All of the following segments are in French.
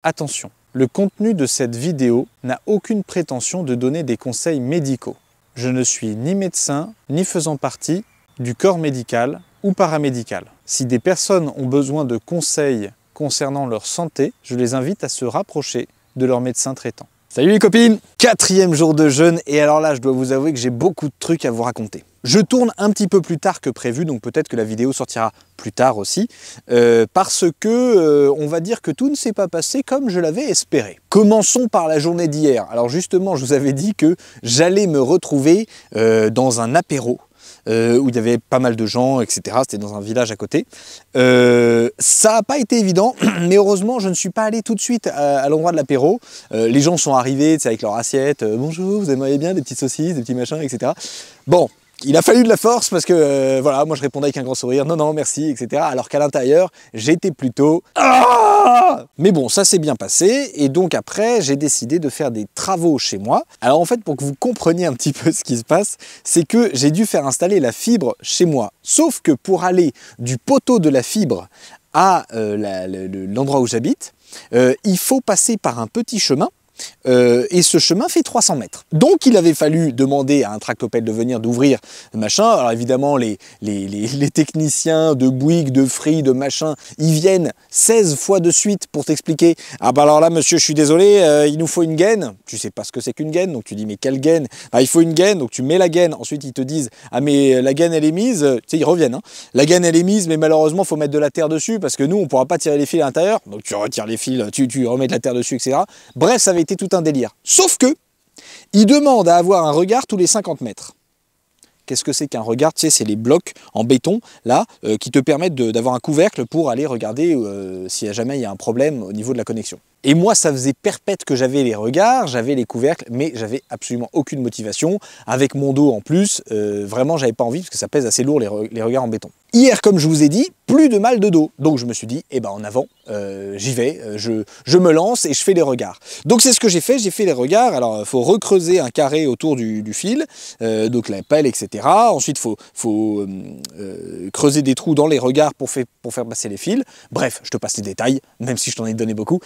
Attention, le contenu de cette vidéo n'a aucune prétention de donner des conseils médicaux. Je ne suis ni médecin, ni faisant partie du corps médical ou paramédical. Si des personnes ont besoin de conseils concernant leur santé, je les invite à se rapprocher de leur médecin traitant. Salut les copines! 4e jour de jeûne et alors là je dois vous avouer que j'ai beaucoup de trucs à vous raconter. Je tourne un petit peu plus tard que prévu, donc peut-être que la vidéo sortira plus tard aussi, parce que on va dire que tout ne s'est pas passé comme je l'avais espéré. Commençons par la journée d'hier. Alors justement, je vous avais dit que j'allais me retrouver dans un apéro, où il y avait pas mal de gens, etc. C'était dans un village à côté. Ça n'a pas été évident, mais heureusement, je ne suis pas allé tout de suite à l'endroit de l'apéro. Les gens sont arrivés avec leur assiette. Bonjour, vous aimeriez bien des petites saucisses, des petits machins, etc. Bon. Il a fallu de la force parce que, voilà, moi je répondais avec un grand sourire, non, non, merci, etc. Alors qu'à l'intérieur, j'étais plutôt... Ah, mais bon, ça s'est bien passé et donc après, j'ai décidé de faire des travaux chez moi. Alors en fait, pour que vous compreniez un petit peu ce qui se passe, c'est que j'ai dû faire installer la fibre chez moi. Sauf que pour aller du poteau de la fibre à l'endroit où j'habite, il faut passer par un petit chemin. Et ce chemin fait 300 mètres. Donc il avait fallu demander à un tractopelle de venir d'ouvrir machin. Alors évidemment les techniciens de Bouygues, de Free, de machin, ils viennent 16 fois de suite pour t'expliquer. Ah bah alors là monsieur je suis désolé, il nous faut une gaine. Tu sais pas ce que c'est qu'une gaine, donc tu dis mais quelle gaine? Bah, il faut une gaine, donc tu mets la gaine. Ensuite ils te disent ah mais la gaine elle est mise, tu sais ils reviennent. Hein. La gaine elle est mise mais malheureusement faut mettre de la terre dessus parce que nous on pourra pas tirer les fils à l'intérieur. Donc tu retires les fils, tu remets de la terre dessus, etc. Bref ça avait été tout un délire. Sauf que, il demande à avoir un regard tous les 50 mètres. Qu'est-ce que c'est qu'un regard? Tu sais, c'est les blocs en béton, là, qui te permettent d'avoir un couvercle pour aller regarder si jamais il y a un problème au niveau de la connexion. Et moi, ça faisait perpète que j'avais les regards, j'avais les couvercles, mais j'avais absolument aucune motivation. Avec mon dos en plus, vraiment, j'avais pas envie parce que ça pèse assez lourd les regards en béton. Hier, comme je vous ai dit, plus de mal de dos. Donc je me suis dit, eh ben en avant, j'y vais, je me lance et je fais les regards. Donc c'est ce que j'ai fait les regards. Alors il faut recreuser un carré autour du fil, donc la pelle, etc. Ensuite, il faut creuser des trous dans les regards pour faire passer les fils. Bref, je te passe les détails, même si je t'en ai donné beaucoup.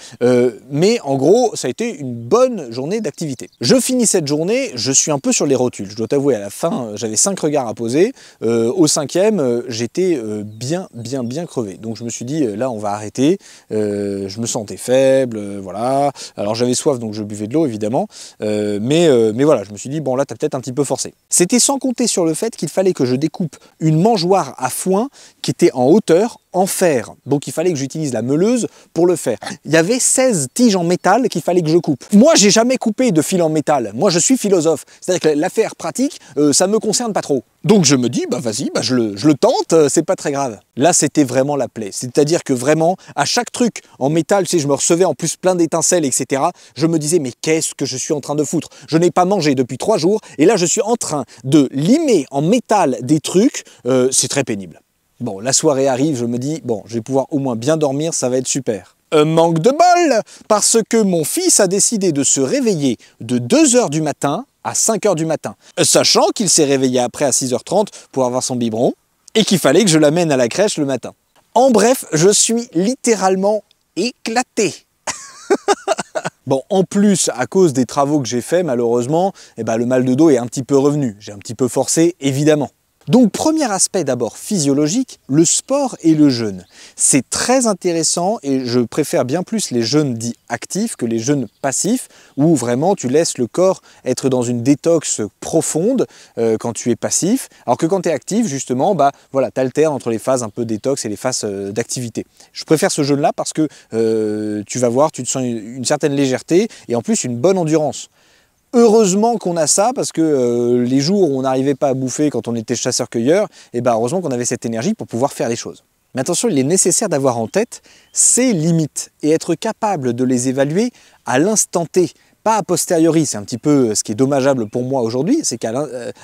Mais en gros, ça a été une bonne journée d'activité. Je finis cette journée, je suis un peu sur les rotules. Je dois t'avouer, à la fin, j'avais 5 regards à poser. Au 5e, j'étais bien crevé. Donc je me suis dit, là, on va arrêter. Je me sentais faible, voilà. Alors j'avais soif, donc je buvais de l'eau, évidemment. Mais voilà, je me suis dit, bon, là, t'as peut-être un petit peu forcé. C'était sans compter sur le fait qu'il fallait que je découpe une mangeoire à foin qui était en hauteur, en fer. Donc il fallait que j'utilise la meuleuse pour le faire. Il y avait 16 tiges en métal qu'il fallait que je coupe. Moi, j'ai jamais coupé de fil en métal. Moi, je suis philosophe. C'est-à-dire que l'affaire pratique, ça me concerne pas trop. Donc je me dis, bah vas-y, bah, je le tente, c'est pas très grave. Là, c'était vraiment la plaie. C'est-à-dire que vraiment, à chaque truc en métal, tu sais, je me recevais en plus plein d'étincelles, etc. Je me disais, mais qu'est-ce que je suis en train de foutre? Je n'ai pas mangé depuis 3 jours et là, je suis en train de limer en métal des trucs. C'est très pénible. Bon, la soirée arrive, je me dis, bon, je vais pouvoir au moins bien dormir, ça va être super. Manque de bol, parce que mon fils a décidé de se réveiller de 2 h du matin à 5 h du matin, sachant qu'il s'est réveillé après à 6 h 30 pour avoir son biberon, et qu'il fallait que je l'amène à la crèche le matin. En bref, je suis littéralement éclaté. Bon, en plus, à cause des travaux que j'ai faits, malheureusement, eh ben, le mal de dos est un petit peu revenu. J'ai un petit peu forcé, évidemment. Donc, premier aspect d'abord physiologique, le sport et le jeûne. C'est très intéressant et je préfère bien plus les jeûnes dits actifs que les jeûnes passifs où vraiment tu laisses le corps être dans une détox profonde quand tu es passif. Alors que quand tu es actif, justement, bah, voilà, tu alternes entre les phases un peu détox et les phases d'activité. Je préfère ce jeûne-là parce que tu vas voir, tu te sens une certaine légèreté et en plus une bonne endurance. Heureusement qu'on a ça, parce que les jours où on n'arrivait pas à bouffer quand on était chasseur-cueilleur, et ben heureusement qu'on avait cette énergie pour pouvoir faire les choses. Mais attention, il est nécessaire d'avoir en tête ces limites et être capable de les évaluer à l'instant T, pas a posteriori. C'est un petit peu ce qui est dommageable pour moi aujourd'hui, c'est qu'à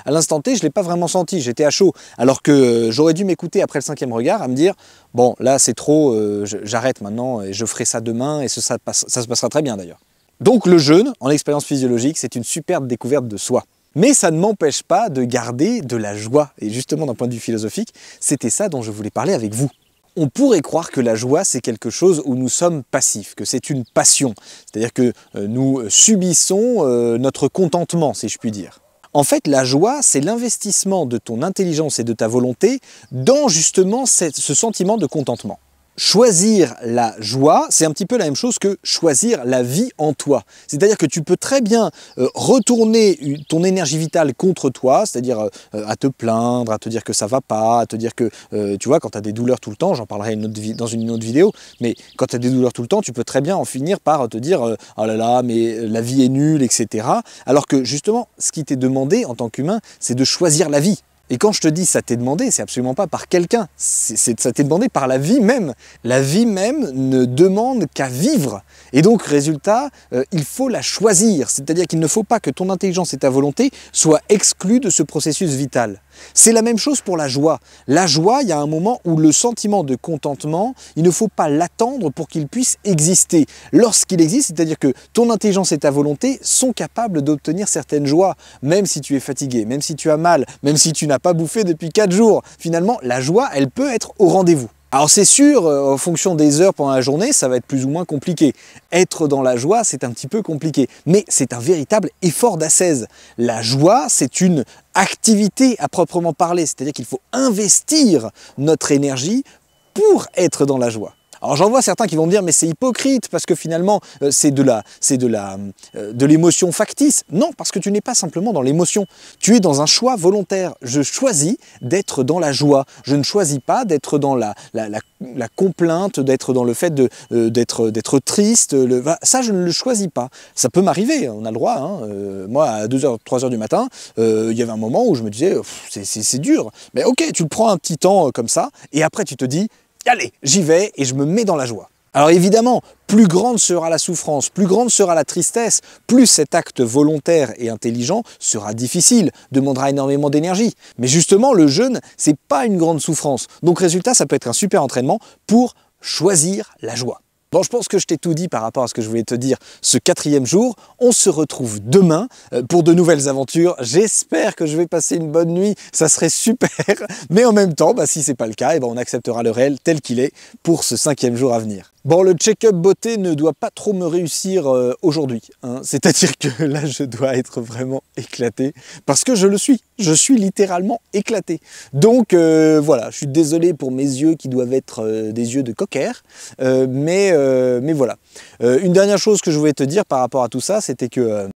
l'instant T, je ne l'ai pas vraiment senti, j'étais à chaud. Alors que j'aurais dû m'écouter après le 5e regard à me dire, bon là c'est trop, j'arrête maintenant et je ferai ça demain et ça se passera très bien d'ailleurs. Donc le jeûne, en expérience physiologique, c'est une superbe découverte de soi. Mais ça ne m'empêche pas de garder de la joie. Et justement, d'un point de vue philosophique, c'était ça dont je voulais parler avec vous. On pourrait croire que la joie, c'est quelque chose où nous sommes passifs, que c'est une passion, c'est-à-dire que nous subissons notre contentement, si je puis dire. En fait, la joie, c'est l'investissement de ton intelligence et de ta volonté dans justement ce sentiment de contentement. Choisir la joie, c'est un petit peu la même chose que choisir la vie en toi. C'est-à-dire que tu peux très bien retourner ton énergie vitale contre toi, c'est-à-dire à te plaindre, à te dire que ça va pas, à te dire que, tu vois, quand tu as des douleurs tout le temps, j'en parlerai dans une autre vidéo, mais quand tu as des douleurs tout le temps, tu peux très bien en finir par te dire oh là là, mais la vie est nulle, etc. Alors que justement, ce qui t'est demandé en tant qu'humain, c'est de choisir la vie. Et quand je te dis ça t'est demandé, c'est absolument pas par quelqu'un, ça t'est demandé par la vie même. La vie même ne demande qu'à vivre. Et donc, résultat, il faut la choisir. C'est-à-dire qu'il ne faut pas que ton intelligence et ta volonté soient exclues de ce processus vital. C'est la même chose pour la joie. La joie, il y a un moment où le sentiment de contentement, il ne faut pas l'attendre pour qu'il puisse exister. Lorsqu'il existe, c'est-à-dire que ton intelligence et ta volonté sont capables d'obtenir certaines joies, même si tu es fatigué, même si tu as mal, même si tu n'as pas bouffé depuis 4 jours. Finalement, la joie, elle peut être au rendez-vous. Alors c'est sûr, en fonction des heures pendant la journée, ça va être plus ou moins compliqué. Être dans la joie, c'est un petit peu compliqué, mais c'est un véritable effort d'ascèse. La joie, c'est une activité à proprement parler, c'est-à-dire qu'il faut investir notre énergie pour être dans la joie. Alors j'en vois certains qui vont me dire mais c'est hypocrite parce que finalement c'est de l'émotion factice. Non, parce que tu n'es pas simplement dans l'émotion, tu es dans un choix volontaire. Je choisis d'être dans la joie, je ne choisis pas d'être dans la complainte, d'être dans le fait d'être triste. Ça je ne le choisis pas. Ça peut m'arriver, on a le droit. Hein. Moi à 2h, 3h du matin, il y avait un moment où je me disais c'est dur. Mais ok, tu le prends un petit temps comme ça et après tu te dis allez, j'y vais et je me mets dans la joie. Alors évidemment, plus grande sera la souffrance, plus grande sera la tristesse, plus cet acte volontaire et intelligent sera difficile, demandera énormément d'énergie. Mais justement, le jeûne, c'est pas une grande souffrance. Donc résultat, ça peut être un super entraînement pour choisir la joie. Bon, je pense que je t'ai tout dit par rapport à ce que je voulais te dire ce 4e jour. On se retrouve demain pour de nouvelles aventures. J'espère que je vais passer une bonne nuit, ça serait super. Mais en même temps, si c'est pas le cas, on acceptera le réel tel qu'il est pour ce 5e jour à venir. Bon, le check-up beauté ne doit pas trop me réussir aujourd'hui. Hein. C'est-à-dire que là, je dois être vraiment éclaté. Parce que je le suis. Je suis littéralement éclaté. Donc voilà, je suis désolé pour mes yeux qui doivent être des yeux de cocker. Mais voilà. Une dernière chose que je voulais te dire par rapport à tout ça, c'était que